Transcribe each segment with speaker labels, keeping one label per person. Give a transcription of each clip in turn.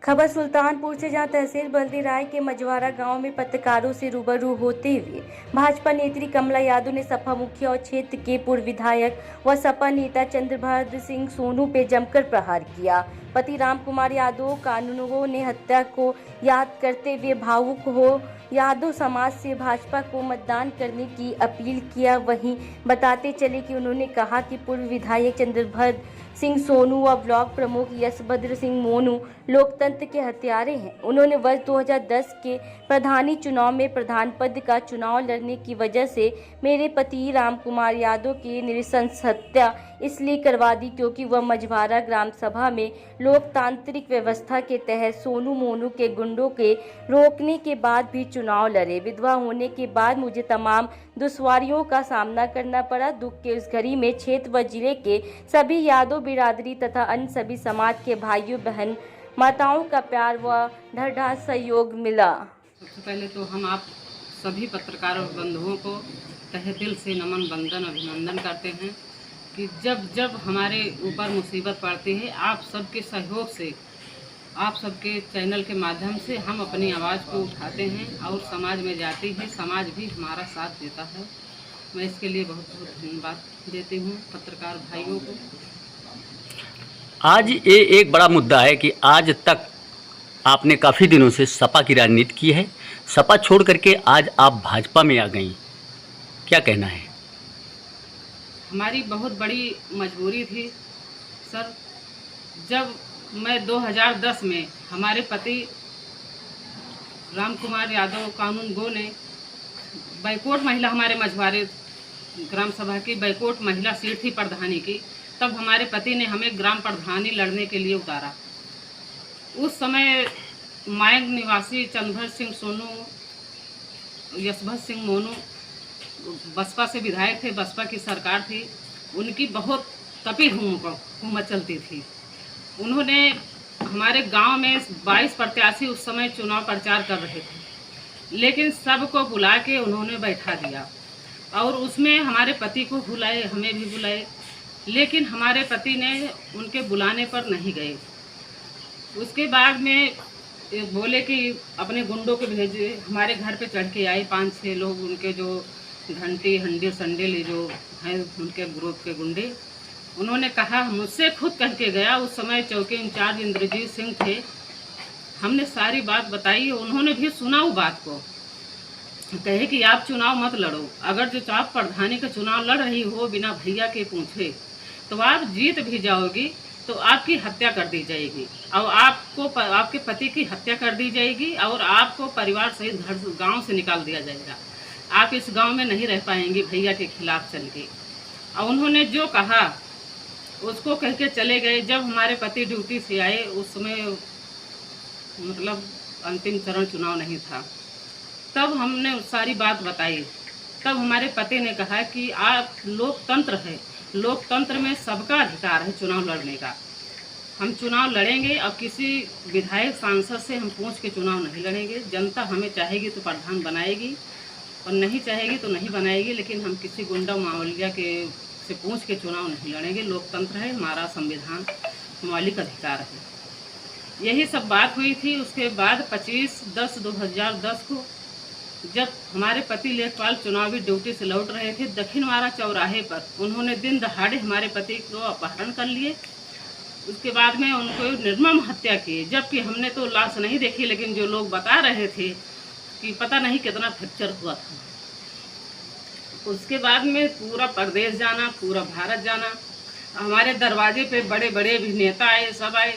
Speaker 1: खबर सुल्तानपुर से, जहां तहसील बल्दी राय के मझवारा गांव में पत्रकारों से रूबरू होते हुए भाजपा नेत्री कमला यादव ने सपा मुखिया और क्षेत्र के पूर्व विधायक व सपा नेता चंद्रभद्र सिंह सोनू पे जमकर प्रहार किया। पति राम कुमार यादव कानूनगों ने हत्या को याद करते हुए भावुक हो यादव समाज से भाजपा को मतदान करने की अपील किया। वहीं बताते चले कि उन्होंने कहा कि पूर्व विधायक चंद्रभद्र सिंह सोनू व ब्लॉक प्रमुख यशभद्र सिंह मोनू लोकतंत्र के हत्यारे हैं। उन्होंने वर्ष 2010 के प्रधानी चुनाव में प्रधान पद का चुनाव लड़ने की वजह से मेरे पति राम कुमार यादव की नृशंस हत्या इसलिए करवा दी क्योंकि वह मझवारा ग्राम सभा में लोकतांत्रिक व्यवस्था के तहत सोनू मोनू के गुंडों के रोकने के बाद भी चुनाव लड़े। विधवा होने के बाद मुझे तमाम दुश्वारियों का सामना करना पड़ा। दुख के उस घड़ी में क्षेत्र व जिले के सभी यादव बिरादरी तथा अन्य सभी समाज के भाइयों बहन माताओं का प्यार व ढाढ़ सहयोग मिला।
Speaker 2: सबसे पहले तो हम आप सभी पत्रकार और बंधुओं को तहे दिल से नमन वंदन अभिनंदन करते हैं कि जब हमारे ऊपर मुसीबत पड़ती है, आप सबके सहयोग से, आप सबके चैनल के माध्यम से हम अपनी आवाज़ को उठाते हैं और समाज में जाती है, समाज भी हमारा साथ देता है। मैं इसके लिए बहुत बहुत धन्यवाद देती हूँ पत्रकार भाइयों को।
Speaker 3: आज ये एक बड़ा मुद्दा है कि आज तक आपने काफ़ी दिनों से सपा की राजनीति की है, सपा छोड़ करके आज आप भाजपा में आ गई, क्या कहना है?
Speaker 2: हमारी बहुत बड़ी मजबूरी थी सर। जब मैं 2010 में हमारे पति राम कुमार यादव कानूनगो ने बैकोट महिला, हमारे मझवारे ग्राम सभा की बैकोट महिला सीट थी प्रधानी की, तब हमारे पति ने हमें ग्राम प्रधानी लड़ने के लिए उतारा। उस समय मायंग निवासी चंद्रभद्र सिंह सोनू, यशभद्र सिंह मोनू बसपा से विधायक थे, बसपा की सरकार थी, उनकी बहुत तपी हुकूमत चलती थी। उन्होंने हमारे गांव में 22 प्रत्याशी उस समय चुनाव प्रचार कर रहे थे, लेकिन सबको बुला के उन्होंने बैठा दिया और उसमें हमारे पति को बुलाए, हमें भी बुलाए, लेकिन हमारे पति ने उनके बुलाने पर नहीं गए। उसके बाद में बोले कि अपने गुंडों को भेजे। हमारे घर पे चढ़ के आए 5-6 लोग, उनके जो घंटी हंडी संडेल जो हैं उनके ग्रुप के गुंडे। उन्होंने कहा, मुझसे खुद कह के गया, उस समय चौकी इंचार्ज इंद्रजीत सिंह थे। हमने सारी बात बताई, उन्होंने भी सुना वो बात को। कहे कि आप चुनाव मत लड़ो, अगर जो आप प्रधानी का चुनाव लड़ रही हो बिना भैया के पूछे तो आप जीत भी जाओगी तो आपकी हत्या कर दी जाएगी और आपको आपके पति की हत्या कर दी जाएगी और आपको परिवार सहित घर गाँव से निकाल दिया जाएगा। आप इस गांव में नहीं रह पाएंगी भैया के खिलाफ चल के। और उन्होंने जो कहा उसको कह के चले गए। जब हमारे पति ड्यूटी से आए उस समय मतलब अंतिम चरण चुनाव नहीं था, तब हमने सारी बात बताई। तब हमारे पति ने कहा कि आप लोकतंत्र है, लोकतंत्र में सबका अधिकार है चुनाव लड़ने का। हम चुनाव लड़ेंगे और किसी विधायक सांसद से हम पूछ के चुनाव नहीं लड़ेंगे। जनता हमें चाहेगी तो प्रधान बनाएगी और नहीं चाहेगी तो नहीं बनाएगी, लेकिन हम किसी गुंडा मावलिया के से पूछ के चुनाव नहीं लड़ेंगे। लोकतंत्र है, हमारा संविधान मौलिक अधिकार है। यही सब बात हुई थी। उसके बाद 25/10/2010 को जब हमारे पति लेखपाल चुनावी ड्यूटी से लौट रहे थे, दक्षिणवाड़ा चौराहे पर उन्होंने दिन दहाड़े हमारे पति को अपहरण कर लिए। उसके बाद में उनको निर्मम हत्या की, जबकि हमने तो लाश नहीं देखी, लेकिन जो लोग बता रहे थे कि पता नहीं कितना फ्रैक्चर हुआ था। उसके बाद में पूरा प्रदेश जाना, पूरा भारत जाना, हमारे दरवाजे पे बड़े बड़े भी नेता आए, सब आए।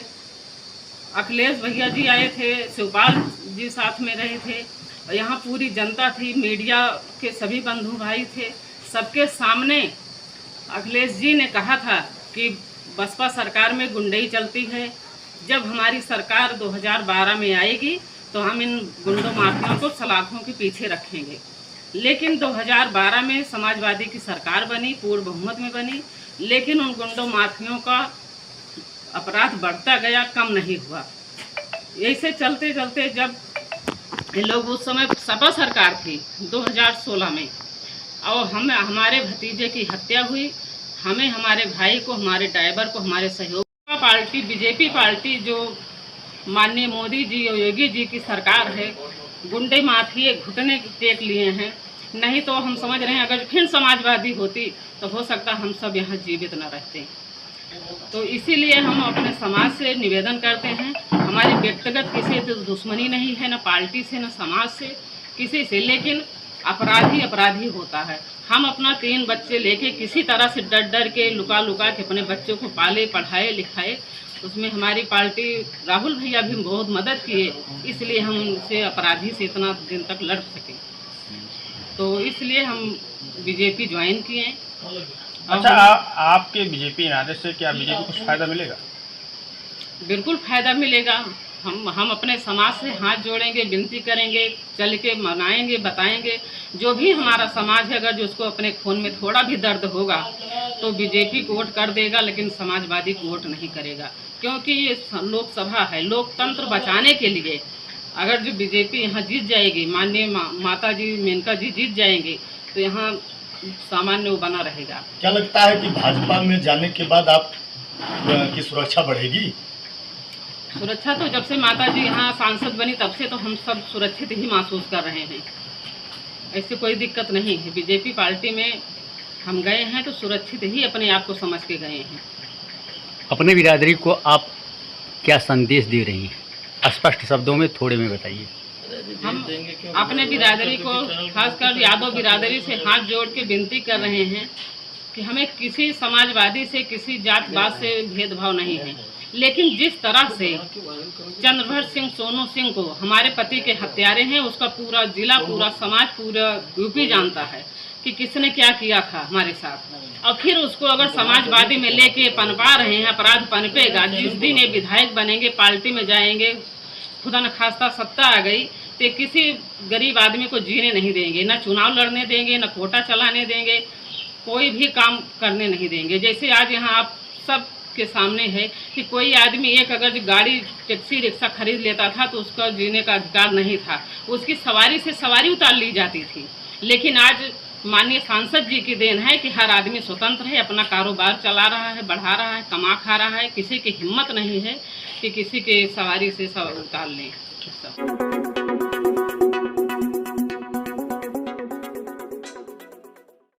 Speaker 2: अखिलेश भैया जी आए थे, शिवपाल जी साथ में रहे थे और यहाँ पूरी जनता थी, मीडिया के सभी बंधु भाई थे। सबके सामने अखिलेश जी ने कहा था कि बसपा सरकार में गुंडई चलती है, जब हमारी सरकार 2012 में आएगी तो हम इन गुंडों माफियों को सलाखों के पीछे रखेंगे। लेकिन 2012 में समाजवादी की सरकार बनी, पूर्ण बहुमत में बनी, लेकिन उन गुंडों माफियों का अपराध बढ़ता गया, कम नहीं हुआ। ऐसे चलते चलते जब लोग, उस समय सपा सरकार थी 2016 में, और हमारे भतीजे की हत्या हुई। हमें, हमारे भाई को, हमारे ड्राइवर को, हमारे सहयोग पार्टी बीजेपी पार्टी जो माननीय मोदी जी और योगी जी की सरकार है, गुंडे माफिए घुटने टेक लिए हैं। नहीं तो हम समझ रहे हैं अगर फिर समाजवादी होती तो हो सकता हम सब यहाँ जीवित न रहते। तो इसीलिए हम अपने समाज से निवेदन करते हैं, हमारी व्यक्तिगत किसी से दुश्मनी नहीं है, न पार्टी से न समाज से किसी से, लेकिन अपराधी अपराधी होता है। हम अपना 3 बच्चे लेके किसी तरह से डर डर के लुका लुका के अपने बच्चों को पाले पढ़ाए लिखाए, उसमें हमारी पार्टी राहुल भैया भी बहुत मदद किए, इसलिए हम उनसे अपराधी से इतना दिन तक लड़ सके। तो इसलिए हम बीजेपी ज्वाइन किए।
Speaker 4: अच्छा, आपके बीजेपी आने से क्या बीजेपी को कुछ फायदा मिलेगा?
Speaker 2: बिल्कुल फायदा मिलेगा। हम अपने समाज से हाथ जोड़ेंगे, विनती करेंगे, चल के मनाएंगे, बताएंगे। जो भी हमारा समाज है अगर जो उसको अपने खून में थोड़ा भी दर्द होगा तो बीजेपी को वोट कर देगा, लेकिन समाजवादी को वोट नहीं करेगा, क्योंकि ये लोकसभा है। लोकतंत्र बचाने के लिए अगर जो बीजेपी यहाँ जीत जाएगी, माननीय माता जी मेनका जी जीत जाएंगे, तो यहाँ सामान्य वो बना रहेगा।
Speaker 5: क्या लगता है कि भाजपा में जाने के बाद आप की सुरक्षा बढ़ेगी?
Speaker 2: सुरक्षा तो जब से माता जी यहाँ सांसद बनी तब से तो हम सब सुरक्षित ही महसूस कर रहे हैं, ऐसे कोई दिक्कत नहीं है। बीजेपी पार्टी में हम गए हैं तो सुरक्षित ही अपने आप को समझ के गए हैं।
Speaker 3: अपने बिरादरी को आप क्या संदेश दे रही हैं? स्पष्ट शब्दों में थोड़े में बताइए।
Speaker 2: हम अपने बिरादरी को, खासकर यादव बिरादरी से हाथ जोड़ के विनती कर रहे हैं कि हमें किसी समाजवादी से, किसी जात पात से भेदभाव नहीं है, लेकिन जिस तरह से चंद्रभर सिंह सोनू सिंह को हमारे पति के हत्यारे हैं, उसका पूरा जिला, पूरा समाज, पूरा यूपी जानता है कि किसने क्या किया था हमारे साथ। और फिर उसको अगर समाजवादी में लेके पनपा रहे हैं, अपराध पनपेगा। जिस दिन ये विधायक बनेंगे, पार्टी में जाएंगे, खुदा न खास्ता सत्ता आ गई तो किसी गरीब आदमी को जीने नहीं देंगे, न चुनाव लड़ने देंगे, न कोटा चलाने देंगे, कोई भी काम करने नहीं देंगे। जैसे आज यहाँ आप सब के सामने है कि कोई आदमी एक अगर गाड़ी, टैक्सी, रिक्शा खरीद लेता था तो उसका जीने का अधिकार नहीं था, उसकी सवारी से सवारी उतार ली जाती थी। लेकिन आज माननीय सांसद जी की देन है कि हर आदमी स्वतंत्र है, अपना कारोबार चला रहा है, बढ़ा रहा है, कमा खा रहा है। किसी की हिम्मत नहीं है कि किसी के सवारी से उतार लें।